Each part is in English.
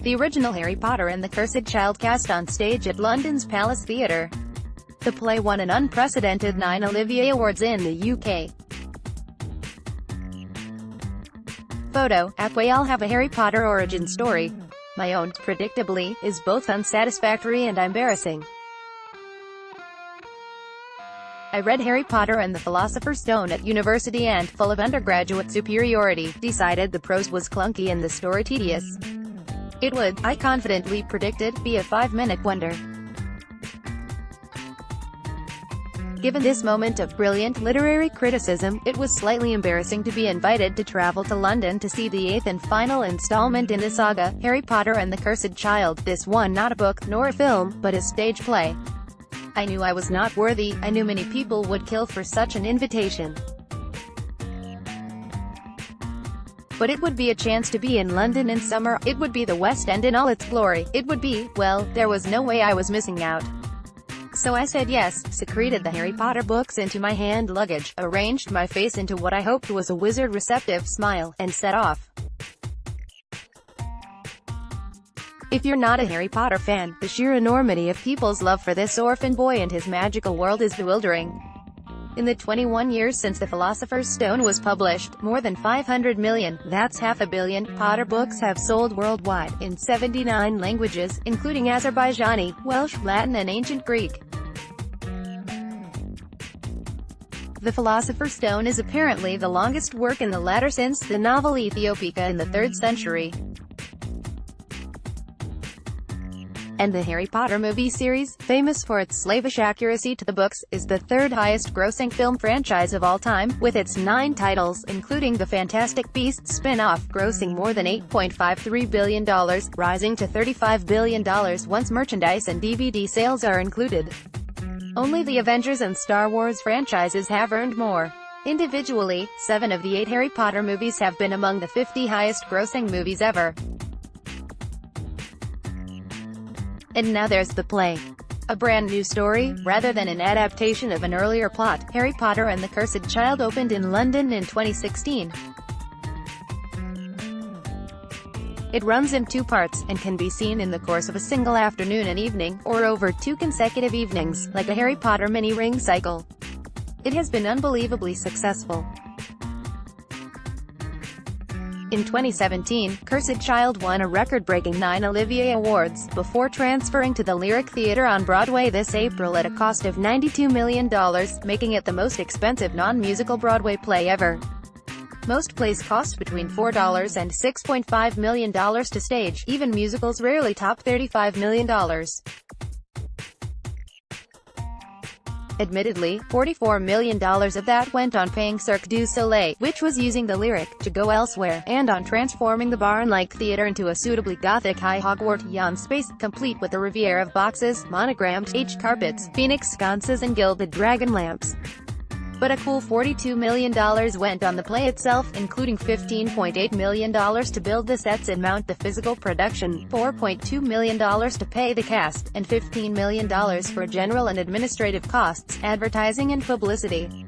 The original Harry Potter and the Cursed Child cast on stage at London's Palace Theatre. The play won an unprecedented 9 Olivier Awards in the UK. Photo, AAPWe. I'll have a Harry Potter origin story. My own, predictably, is both unsatisfactory and embarrassing. I read Harry Potter and the Philosopher's Stone at university and, full of undergraduate superiority, decided the prose was clunky and the story tedious. It would, I confidently predicted, be a 5-minute wonder. Given this moment of brilliant literary criticism, it was slightly embarrassing to be invited to travel to London to see the 8th and final installment in the saga, Harry Potter and the Cursed Child, this one not a book, nor a film, but a stage play. I knew I was not worthy. I knew many people would kill for such an invitation. But it would be a chance to be in London in summer, it would be the West End in all its glory, it would be, well, there was no way I was missing out. So I said yes, secreted the Harry Potter books into my hand luggage, arranged my face into what I hoped was a wizard-receptive smile, and set off. If you're not a Harry Potter fan, the sheer enormity of people's love for this orphan boy and his magical world is bewildering. In the 21 years since The Philosopher's Stone was published, more than 500 million, that's half a billion, Potter books have sold worldwide, in 79 languages, including Azerbaijani, Welsh, Latin and Ancient Greek. The Philosopher's Stone is apparently the longest work in the latter since the novel Ethiopia in the 3rd century. And the Harry Potter movie series, famous for its slavish accuracy to the books, is the 3rd highest-grossing film franchise of all time, with its 9 titles, including the Fantastic Beasts spin-off, grossing more than $8.53 billion, rising to $35 billion once merchandise and DVD sales are included. Only the Avengers and Star Wars franchises have earned more. Individually, 7 of the 8 Harry Potter movies have been among the 50 highest-grossing movies ever. And now there's the play. A brand new story, rather than an adaptation of an earlier plot. Harry Potter and the Cursed Child opened in London in 2016. It runs in 2 parts, and can be seen in the course of a single afternoon and evening, or over 2 consecutive evenings, like a Harry Potter mini-ring cycle. It has been unbelievably successful. In 2017, Cursed Child won a record-breaking 9 Olivier Awards, before transferring to the Lyric Theatre on Broadway this April at a cost of $92 million, making it the most expensive non-musical Broadway play ever. Most plays cost between $4 and $6.5 million to stage, even musicals rarely top $35 million. Admittedly, $44 million of that went on paying Cirque du Soleil, which was using the Lyric, to go elsewhere, and on transforming the barn-like theatre into a suitably gothic high Hogwartian space, complete with a riviera of boxes, monogrammed H carpets, phoenix sconces and gilded dragon lamps. But a cool $42 million went on the play itself, including $15.8 million to build the sets and mount the physical production, $4.2 million to pay the cast, and $15 million for general and administrative costs, advertising and publicity.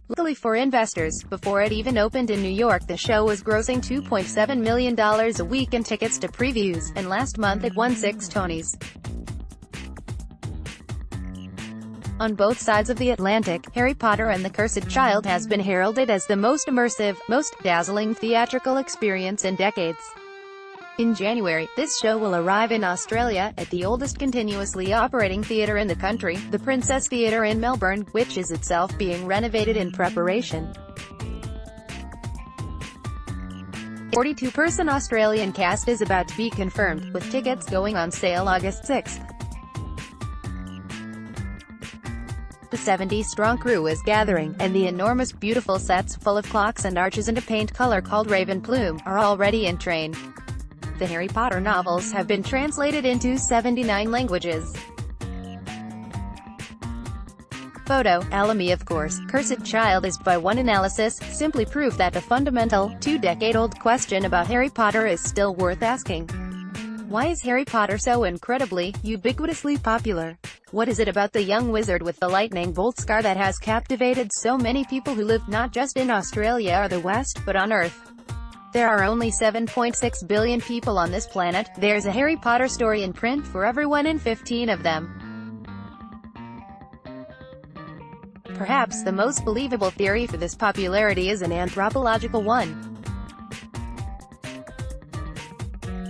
Luckily for investors, before it even opened in New York, the show was grossing $2.7 million a week in tickets to previews, and last month it won 6 Tonys. On both sides of the Atlantic, Harry Potter and the Cursed Child has been heralded as the most immersive, most dazzling theatrical experience in decades. In January, this show will arrive in Australia, at the oldest continuously operating theatre in the country, the Princess Theatre in Melbourne, which is itself being renovated in preparation. 42-person Australian cast is about to be confirmed, with tickets going on sale August 6th. The 70-strong crew is gathering, and the enormous beautiful sets, full of clocks and arches and a paint color called Raven Plume, are already in train. The Harry Potter novels have been translated into 79 languages. Photo, Alamy. Of course, Cursed Child is, by one analysis, simply proof that the fundamental, 2-decade-old question about Harry Potter is still worth asking. Why is Harry Potter so incredibly, ubiquitously popular? What is it about the young wizard with the lightning bolt scar that has captivated so many people who live not just in Australia or the West, but on Earth? There are only 7.6 billion people on this planet. There's a Harry Potter story in print for everyone and 15 of them. Perhaps the most believable theory for this popularity is an anthropological one.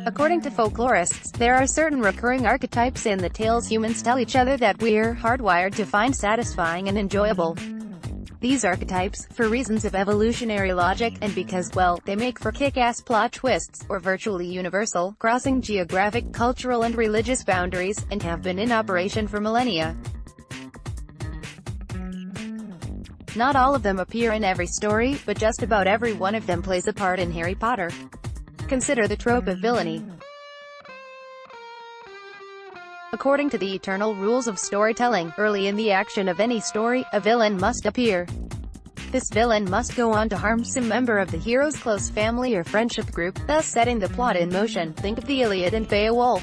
According to folklorists, there are certain recurring archetypes in the tales humans tell each other that we're hardwired to find satisfying and enjoyable. These archetypes, for reasons of evolutionary logic, and because, well, they make for kick-ass plot twists, are virtually universal, crossing geographic, cultural and religious boundaries, and have been in operation for millennia. Not all of them appear in every story, but just about every one of them plays a part in Harry Potter. Consider the trope of villainy. According to the eternal rules of storytelling, early in the action of any story, a villain must appear. This villain must go on to harm some member of the hero's close family or friendship group, thus setting the plot in motion. Think of the Iliad and Beowulf.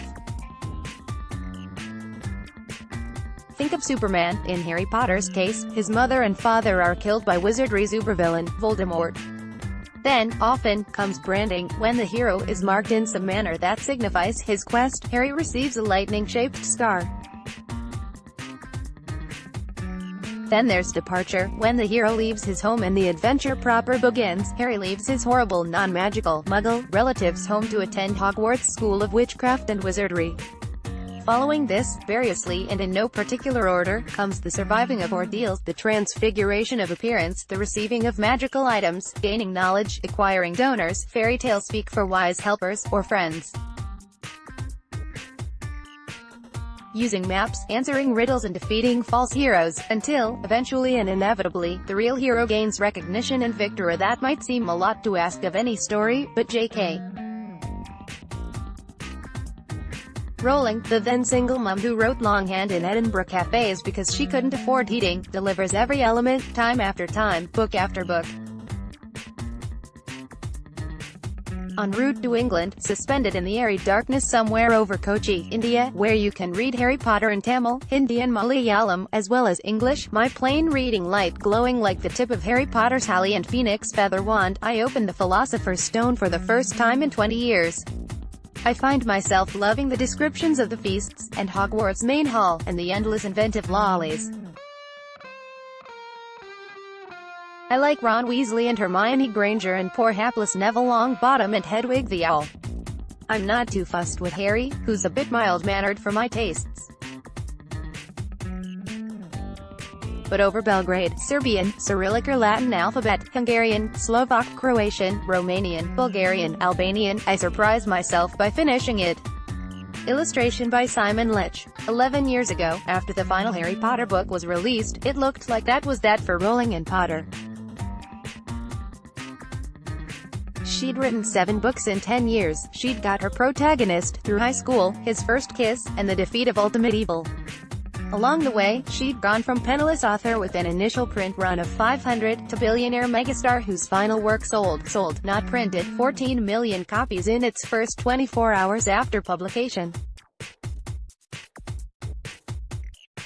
Think of Superman. In Harry Potter's case, his mother and father are killed by wizardry's ubervillain, Voldemort. Then, often, comes branding. When the hero is marked in some manner that signifies his quest, Harry receives a lightning-shaped scar. Then there's departure. When the hero leaves his home and the adventure proper begins, Harry leaves his horrible, non-magical, Muggle relatives home to attend Hogwarts School of Witchcraft and Wizardry. Following this, variously and in no particular order, comes the surviving of ordeals, the transfiguration of appearance, the receiving of magical items, gaining knowledge, acquiring donors, fairy tales speak for wise helpers, or friends. Using maps, answering riddles and defeating false heroes, until, eventually and inevitably, the real hero gains recognition and victory. That might seem a lot to ask of any story, but J.K. Rowling, the then single mom who wrote longhand in Edinburgh cafes because she couldn't afford heating, delivers every element, time after time, book after book. En route to England, suspended in the airy darkness somewhere over Kochi, India, where you can read Harry Potter in Tamil, Hindi and Malayalam, as well as English, my plain reading light glowing like the tip of Harry Potter's Halley and Phoenix feather wand, I opened the Philosopher's Stone for the first time in 20 years. I find myself loving the descriptions of the feasts, and Hogwarts main hall, and the endless inventive lollies. I like Ron Weasley and Hermione Granger and poor hapless Neville Longbottom and Hedwig the Owl. I'm not too fussed with Harry, who's a bit mild-mannered for my tastes. But over Belgrade, Serbian, Cyrillic or Latin alphabet, Hungarian, Slovak, Croatian, Romanian, Bulgarian, Albanian, I surprised myself by finishing it. Illustration by Simon Litch. 11 years ago, after the final Harry Potter book was released, it looked like that was that for Rowling and Potter. She'd written 7 books in 10 years, she'd got her protagonist through high school, his first kiss, and the defeat of ultimate evil. Along the way, she'd gone from penniless author with an initial print run of 500, to billionaire megastar whose final work sold, not printed, 14 million copies in its first 24 hours after publication.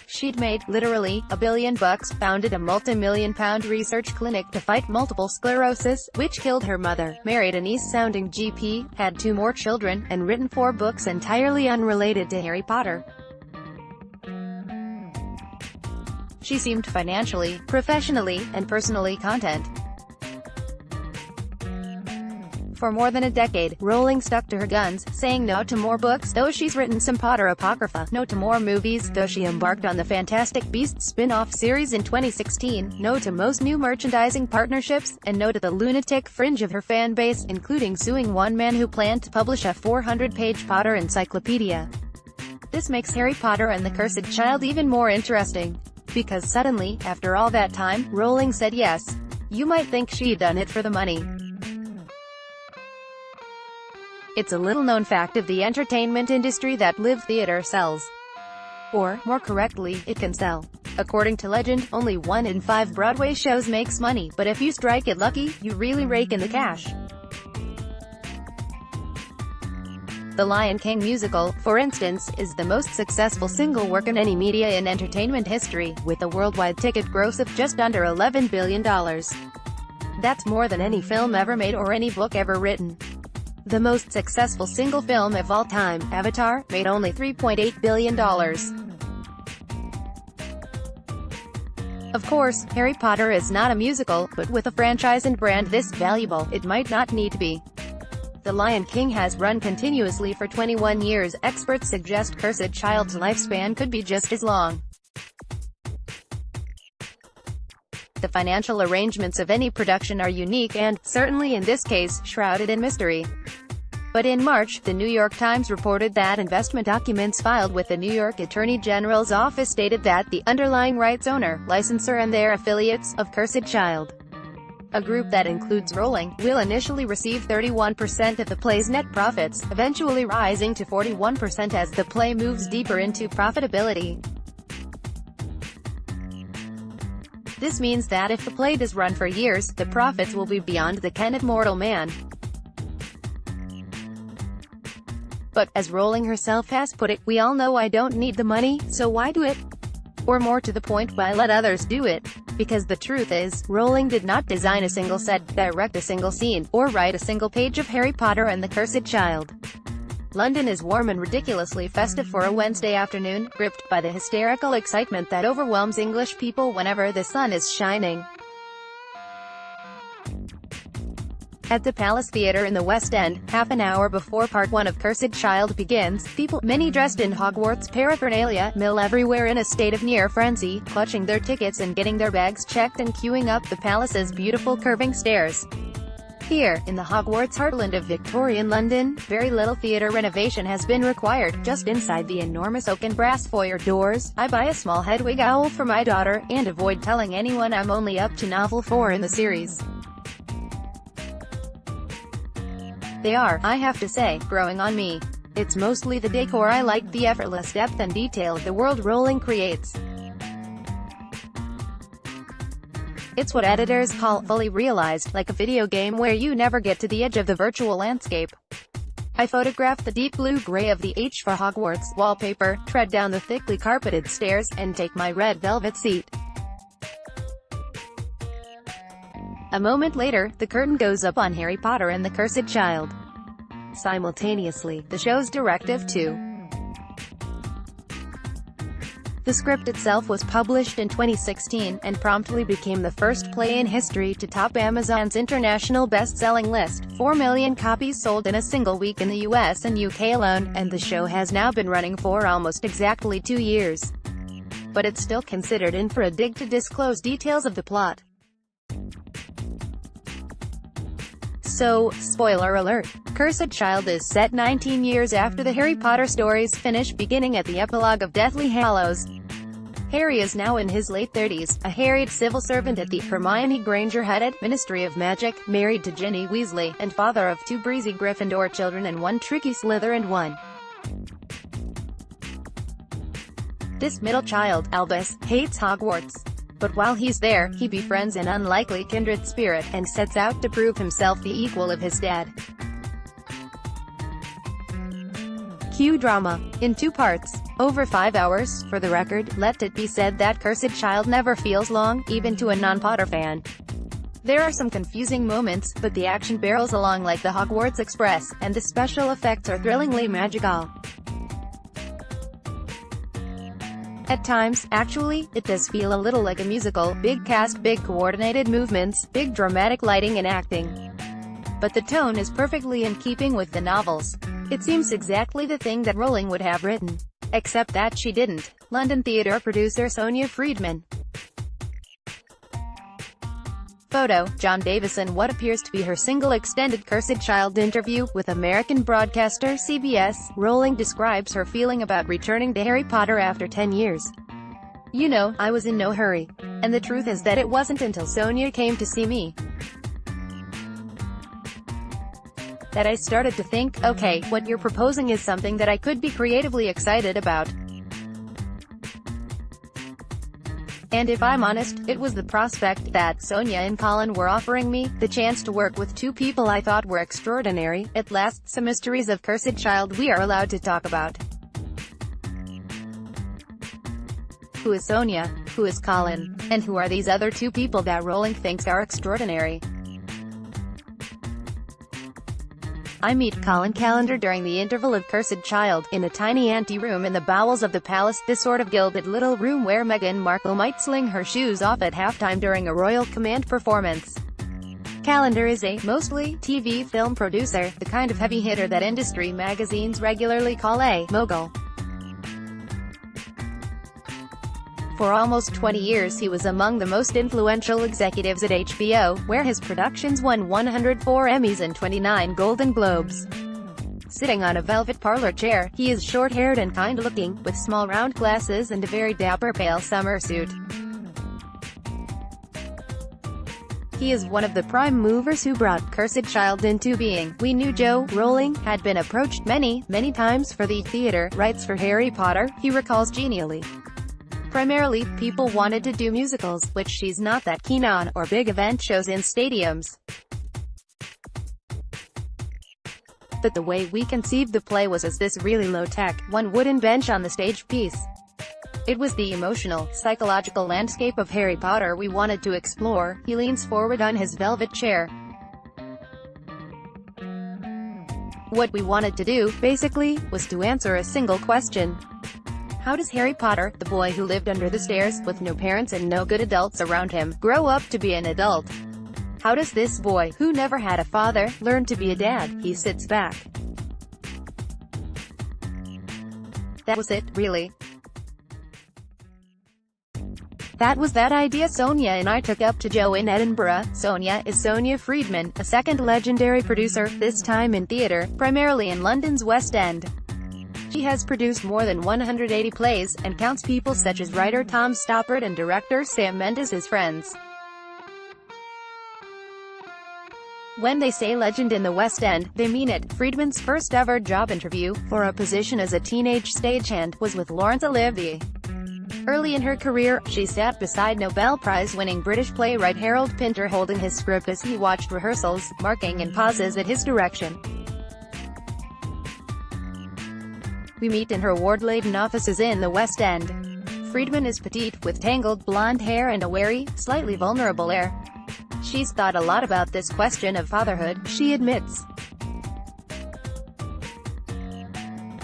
She'd made, literally, $1 billion, founded a multi-million-pound research clinic to fight multiple sclerosis, which killed her mother, married an East-sounding GP, had 2 more children, and written 4 books entirely unrelated to Harry Potter. She seemed financially, professionally, and personally content. For more than a decade, Rowling stuck to her guns, saying no to more books, though she's written some Potter Apocrypha, no to more movies, though she embarked on the Fantastic Beasts spin-off series in 2016, no to most new merchandising partnerships, and no to the lunatic fringe of her fan base, including suing one man who planned to publish a 400-page Potter encyclopedia. This makes Harry Potter and the Cursed Child even more interesting. Because suddenly, after all that time, Rowling said yes. You might think she'd done it for the money. It's a little-known fact of the entertainment industry that live theater sells. Or, more correctly, it can sell. According to legend, only 1 in 5 Broadway shows makes money, but if you strike it lucky, you really rake in the cash. The Lion King musical, for instance, is the most successful single work in any media in entertainment history, with a worldwide ticket gross of just under $11 billion. That's more than any film ever made or any book ever written. The most successful single film of all time, Avatar, made only $3.8 billion. Of course, Harry Potter is not a musical, but with a franchise and brand this valuable, it might not need to be. The Lion King has run continuously for 21 years. Experts suggest Cursed Child's lifespan could be just as long. The financial arrangements of any production are unique and, certainly in this case, shrouded in mystery. But in March, the New York Times reported that investment documents filed with the New York Attorney General's office stated that the underlying rights owner, licensor and their affiliates, of Cursed Child, a group that includes Rowling, will initially receive 31% of the play's net profits, eventually rising to 41% as the play moves deeper into profitability. This means that if the play does run for years, the profits will be beyond the ken of mortal man. But, as Rowling herself has put it, we all know I don't need the money, so why do it? Or more to the point, why let others do it? Because the truth is, Rowling did not design a single set, direct a single scene, or write a single page of Harry Potter and the Cursed Child. London is warm and ridiculously festive for a Wednesday afternoon, gripped by the hysterical excitement that overwhelms English people whenever the sun is shining. At the Palace Theatre in the West End, half an hour before Part 1 of Cursed Child begins, people, many dressed in Hogwarts paraphernalia, mill everywhere in a state of near frenzy, clutching their tickets and getting their bags checked and queuing up the palace's beautiful curving stairs. Here, in the Hogwarts heartland of Victorian London, very little theatre renovation has been required. Just inside the enormous oak and brass foyer doors, I buy a small Hedwig owl for my daughter, and avoid telling anyone I'm only up to novel 4 in the series. They are, I have to say, growing on me. It's mostly the decor I like, the effortless depth and detail of the world Rowling creates. It's what editors call fully realized, like a video game where you never get to the edge of the virtual landscape. I photograph the deep blue-gray of the H for Hogwarts wallpaper, tread down the thickly carpeted stairs, and take my red velvet seat. A moment later, the curtain goes up on Harry Potter and the Cursed Child. Simultaneously, the show's directive too. The script itself was published in 2016, and promptly became the first play in history to top Amazon's international best-selling list, 4 million copies sold in a single week in the US and UK alone, and the show has now been running for almost exactly 2 years. But it's still considered in for a dig to disclose details of the plot. So, spoiler alert, Cursed Child is set 19 years after the Harry Potter stories finish, beginning at the epilogue of Deathly Hallows. Harry is now in his late 30s, a harried civil servant at the Hermione Granger-headed Ministry of Magic, married to Ginny Weasley, and father of 2 breezy Gryffindor children and 1 tricky Slytherin one. This middle child, Albus, hates Hogwarts. But while he's there, he befriends an unlikely kindred spirit, and sets out to prove himself the equal of his dad. Cue drama. In 2 parts. Over 5 hours, for the record. Let it be said that Cursed Child never feels long, even to a non-Potter fan. There are some confusing moments, but the action barrels along like the Hogwarts Express, and the special effects are thrillingly magical. At times, actually, it does feel a little like a musical, big cast, big coordinated movements, big dramatic lighting and acting. But the tone is perfectly in keeping with the novels. It seems exactly the thing that Rowling would have written. Except that she didn't. London theatre producer Sonia Friedman. Photo, John Davis in what appears to be her single extended Cursed Child interview with American broadcaster CBS. Rowling describes her feeling about returning to Harry Potter after 10 years. You know, I was in no hurry. And the truth is that it wasn't until Sonia came to see me that I started to think, okay, what you're proposing is something that I could be creatively excited about. And if I'm honest, it was the prospect that Sonia and Colin were offering me, the chance to work with 2 people I thought were extraordinary. At last, some mysteries of Cursed Child we are allowed to talk about. Who is Sonia? Who is Colin? And who are these other 2 people that Rowling thinks are extraordinary? I meet Colin Calendar during the interval of Cursed Child, in a tiny ante-room in the bowels of the palace, the sort of gilded little room where Meghan Markle might sling her shoes off at halftime during a royal command performance. Calendar is a, mostly, TV film producer, the kind of heavy hitter that industry magazines regularly call a mogul. For almost 20 years he was among the most influential executives at HBO, where his productions won 104 Emmys and 29 Golden Globes. Sitting on a velvet parlor chair, he is short-haired and kind-looking, with small round glasses and a very dapper pale summer suit. He is one of the prime movers who brought Cursed Child into being. We knew Joe Rowling had been approached many times for the theater rights for Harry Potter, he recalls genially. Primarily, people wanted to do musicals, which she's not that keen on, or big event shows in stadiums. But the way we conceived the play was as this really low-tech, one wooden bench on the stage piece. It was the emotional, psychological landscape of Harry Potter we wanted to explore. He leans forward on his velvet chair. What we wanted to do, basically, was to answer a single question. How does Harry Potter, the boy who lived under the stairs, with no parents and no good adults around him, grow up to be an adult? How does this boy, who never had a father, learn to be a dad? He sits back. That was it, really. That was that idea Sonia and I took up to Joe in Edinburgh. Sonia is Sonia Friedman, a second legendary producer, this time in theatre, primarily in London's West End. She has produced more than 180 plays, and counts people such as writer Tom Stoppard and director Sam Mendes as friends. When they say legend in the West End, they mean it. Friedman's first ever job interview, for a position as a teenage stagehand, was with Laurence Olivier. Early in her career, she sat beside Nobel Prize-winning British playwright Harold Pinter holding his script as he watched rehearsals, marking in pauses at his direction. We meet in her ward-laden offices in the West End. Friedman is petite, with tangled blonde hair and a wary, slightly vulnerable air. She's thought a lot about this question of fatherhood, she admits.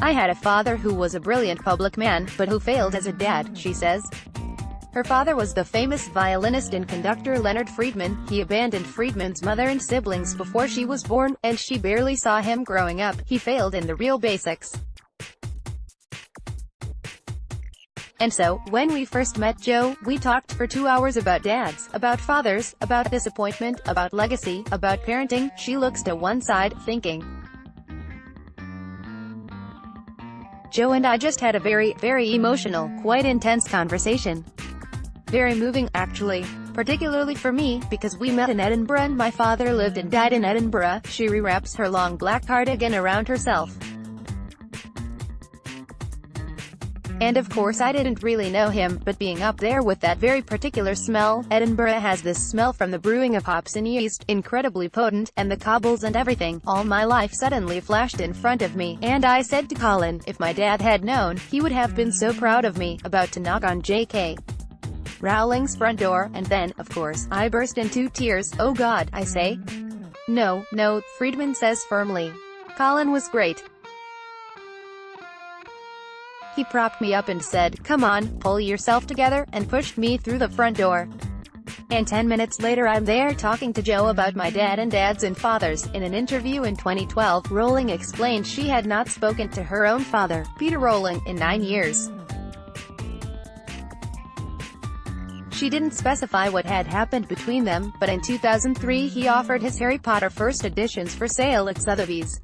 I had a father who was a brilliant public man, but who failed as a dad, she says. Her father was the famous violinist and conductor Leonard Friedman. He abandoned Friedman's mother and siblings before she was born, and she barely saw him growing up. He failed in the real basics. And so, when we first met Joe, we talked for 2 hours about dads, about fathers, about disappointment, about legacy, about parenting. She looks to one side, thinking. Joe and I just had a very emotional, quite intense conversation. Very moving, actually. Particularly for me, because we met in Edinburgh and my father lived and died in Edinburgh. She rewraps her long black cardigan around herself. And of course I didn't really know him, but being up there with that very particular smell, Edinburgh has this smell from the brewing of hops and yeast, incredibly potent, and the cobbles and everything, all my life suddenly flashed in front of me, and I said to Colin, if my dad had known, he would have been so proud of me. About to knock on J.K. Rowling's front door, and then, of course, I burst into tears. Oh God, I say. No, Friedman says firmly. Colin was great. He propped me up and said, come on, pull yourself together, and pushed me through the front door. And 10 minutes later I'm there talking to Joe about my dad and dads and fathers. In an interview in 2012, Rowling explained she had not spoken to her own father, Peter Rowling, in 9 years. She didn't specify what had happened between them, but in 2003 he offered his Harry Potter first editions for sale at Sotheby's.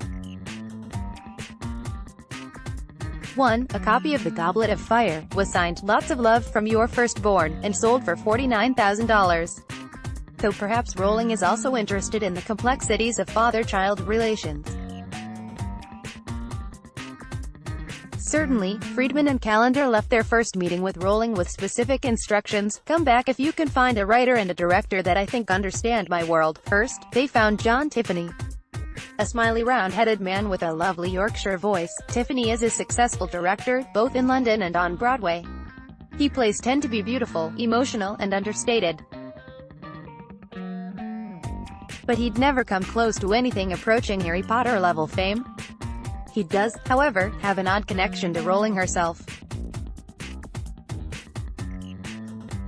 One, a copy of The Goblet of Fire, was signed, Lots of Love from Your Firstborn, and sold for $49,000. Though perhaps Rowling is also interested in the complexities of father-child relations. Certainly, Friedman and Calendar left their first meeting with Rowling with specific instructions: come back if you can find a writer and a director that I think understand my world. First, they found John Tiffany. A smiley round-headed man with a lovely Yorkshire voice. Tiffany is a successful director, both in London and on Broadway. He plays tend to be beautiful, emotional, and understated. but he'd never come close to anything approaching Harry Potter level fame. He does, however, have an odd connection to Rowling herself.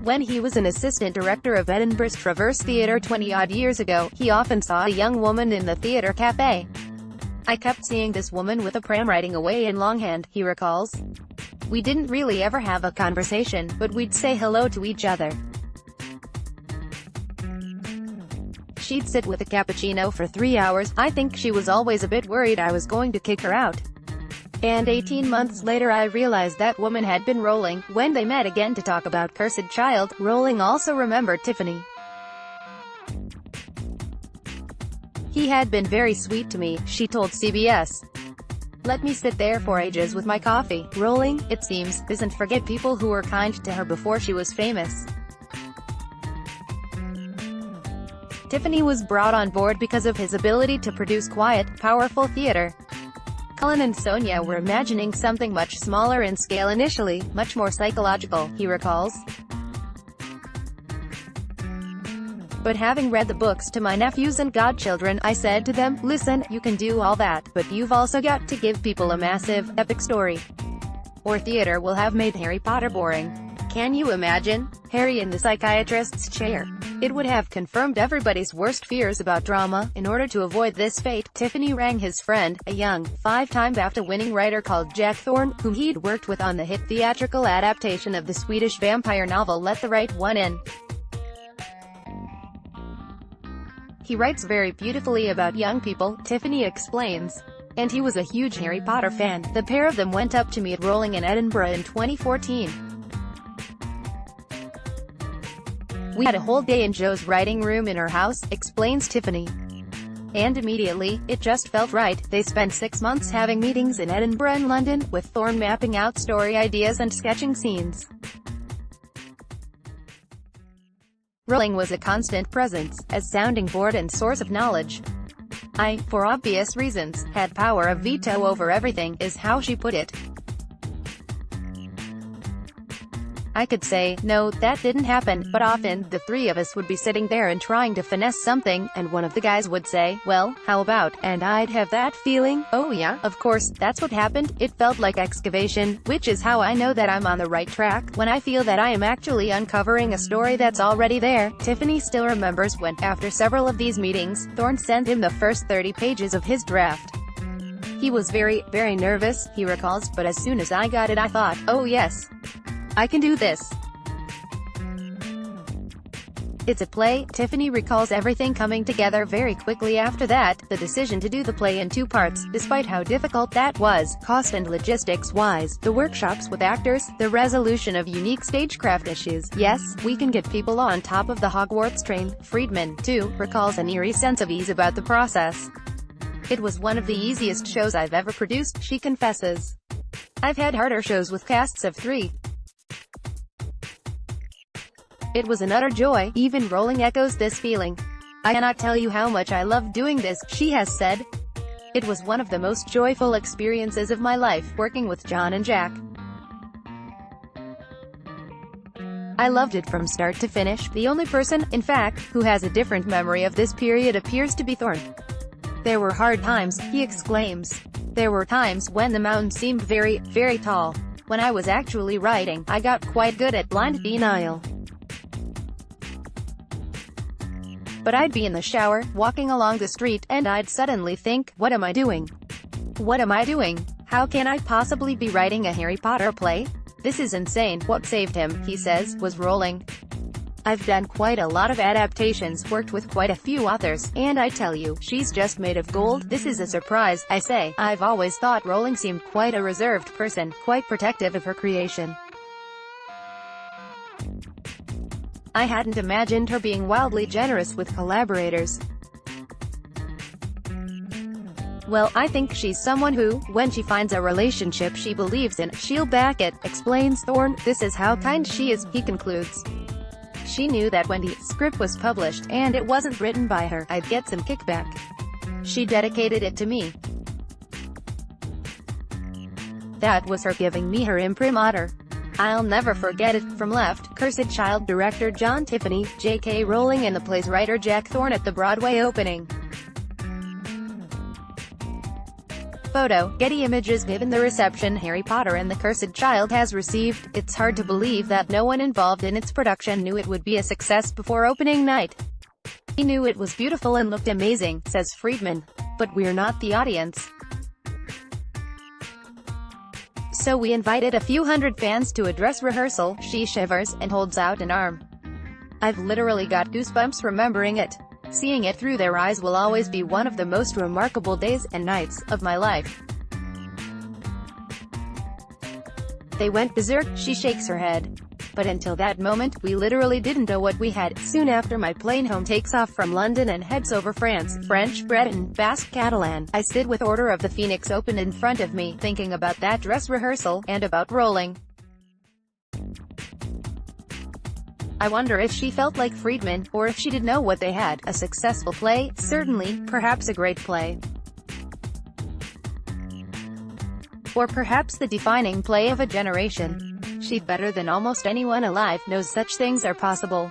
When he was an assistant director of Edinburgh's Traverse Theatre 20-odd years ago, he often saw a young woman in the theatre cafe. "I kept seeing this woman with a pram writing away in longhand," he recalls. "We didn't really ever have a conversation, but we'd say hello to each other. She'd sit with a cappuccino for 3 hours. I think she was always a bit worried I was going to kick her out. And 18 months later I realized that woman had been Rowling." When they met again to talk about Cursed Child, Rowling also remembered Tiffany. "He had been very sweet to me," she told CBS. "Let me sit there for ages with my coffee." Rowling, it seems, doesn't forget people who were kind to her before she was famous. Tiffany was brought on board because of his ability to produce quiet, powerful theater. Cullen and Sonia were imagining something much smaller in scale initially, much more psychological, he recalls. "But having read the books to my nephews and godchildren, I said to them, listen, you can do all that, but you've also got to give people a massive, epic story, or theater will have made Harry Potter boring." Can you imagine? Harry in the psychiatrist's chair. It would have confirmed everybody's worst fears about drama. In order to avoid this fate, Tiffany rang his friend, a young, 5-time BAFTA-winning writer called Jack Thorne, whom he'd worked with on the hit theatrical adaptation of the Swedish vampire novel Let the Right One In. "He writes very beautifully about young people," Tiffany explains. "And he was a huge Harry Potter fan." The pair of them went up to meet Rowling in Edinburgh in 2014. "We had a whole day in Jo's writing room in her house," explains Tiffany. "And immediately, it just felt right." They spent 6 months having meetings in Edinburgh and London, with Thorne mapping out story ideas and sketching scenes. Rowling was a constant presence, as sounding board and source of knowledge. "I, for obvious reasons, had power of veto over everything," is how she put it. "I could say, no, that didn't happen, but often, the three of us would be sitting there and trying to finesse something, and one of the guys would say, well, how about, and I'd have that feeling, oh yeah, of course, that's what happened." It felt like excavation, which is how I know that I'm on the right track, when I feel that I am actually uncovering a story that's already there. Tiffany still remembers when, after several of these meetings, Thorne sent him the first 30 pages of his draft. "He was very, very nervous," he recalls, "but as soon as I got it I thought, oh yes, I can do this. It's a play." Tiffany recalls everything coming together very quickly after that, the decision to do the play in 2 parts, despite how difficult that was, cost and logistics-wise, the workshops with actors, the resolution of unique stagecraft issues. "Yes, we can get people on top of the Hogwarts train." Friedman, too, recalls an eerie sense of ease about the process. "It was one of the easiest shows I've ever produced," she confesses. "I've had harder shows with casts of 3. It was an utter joy." Even Rowling echoes this feeling. "I cannot tell you how much I loved doing this," she has said. "It was one of the most joyful experiences of my life, working with John and Jack. I loved it from start to finish." The only person, in fact, who has a different memory of this period appears to be Thorne. "There were hard times," he exclaims. "There were times when the mountain seemed very, very tall. When I was actually writing, I got quite good at blind denial. But I'd be in the shower, walking along the street, and I'd suddenly think, what am I doing? What am I doing? How can I possibly be writing a Harry Potter play? This is insane." What saved him, he says, was Rowling. "I've done quite a lot of adaptations, worked with quite a few authors, and I tell you, she's just made of gold. This is a surprise, I say. I've always thought Rowling seemed quite a reserved person, quite protective of her creation. I hadn't imagined her being wildly generous with collaborators. Well, I think she's someone who, when she finds a relationship she believes in, she'll back it," explains Thorne. "This is how kind she is," he concludes. "She knew that when the script was published, and it wasn't written by her, I'd get some kickback. She dedicated it to me. That was her giving me her imprimatur. I'll never forget it. From left, Cursed Child director John Tiffany, J.K. Rowling and the play's writer Jack Thorne at the Broadway opening. Photo, Getty Images. Given the reception Harry Potter and the Cursed Child has received, it's hard to believe that no one involved in its production knew it would be a success before opening night. "We knew it was beautiful and looked amazing," says Friedman. "But we're not the audience. So we invited a few hundred fans to a dress rehearsal." She shivers, and holds out an arm. "I've literally got goosebumps remembering it. Seeing it through their eyes will always be one of the most remarkable days and nights of my life. They went berserk." She shakes her head. "But until that moment, we literally didn't know what we had. Soon after my plane home takes off from London and heads over France, French, Breton, Basque, Catalan, I sit with Order of the Phoenix open in front of me, thinking about that dress rehearsal, and about Rowling. I wonder if she felt like Friedman, or if she did know what they had. A successful play, certainly, perhaps a great play. Or perhaps the defining play of a generation. She, better than almost anyone alive, knows such things are possible.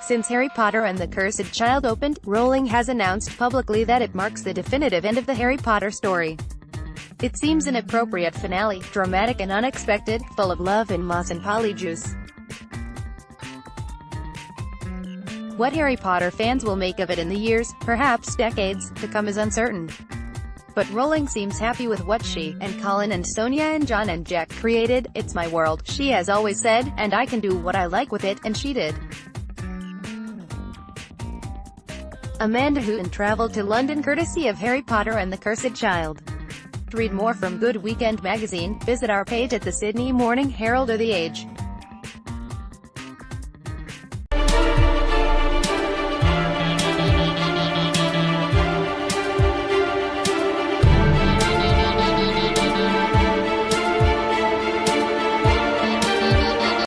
Since Harry Potter and the Cursed Child opened, Rowling has announced publicly that it marks the definitive end of the Harry Potter story. It seems an appropriate finale, dramatic and unexpected, full of love and moss and polyjuice. What Harry Potter fans will make of it in the years, perhaps decades, to come is uncertain. But Rowling seems happy with what she, and Colin and Sonia and John and Jack created. "It's my world," she has always said, "and I can do what I like with it," and she did. Amanda Hooton traveled to London courtesy of Harry Potter and the Cursed Child. To read more from Good Weekend magazine, visit our page at the Sydney Morning Herald or The Age.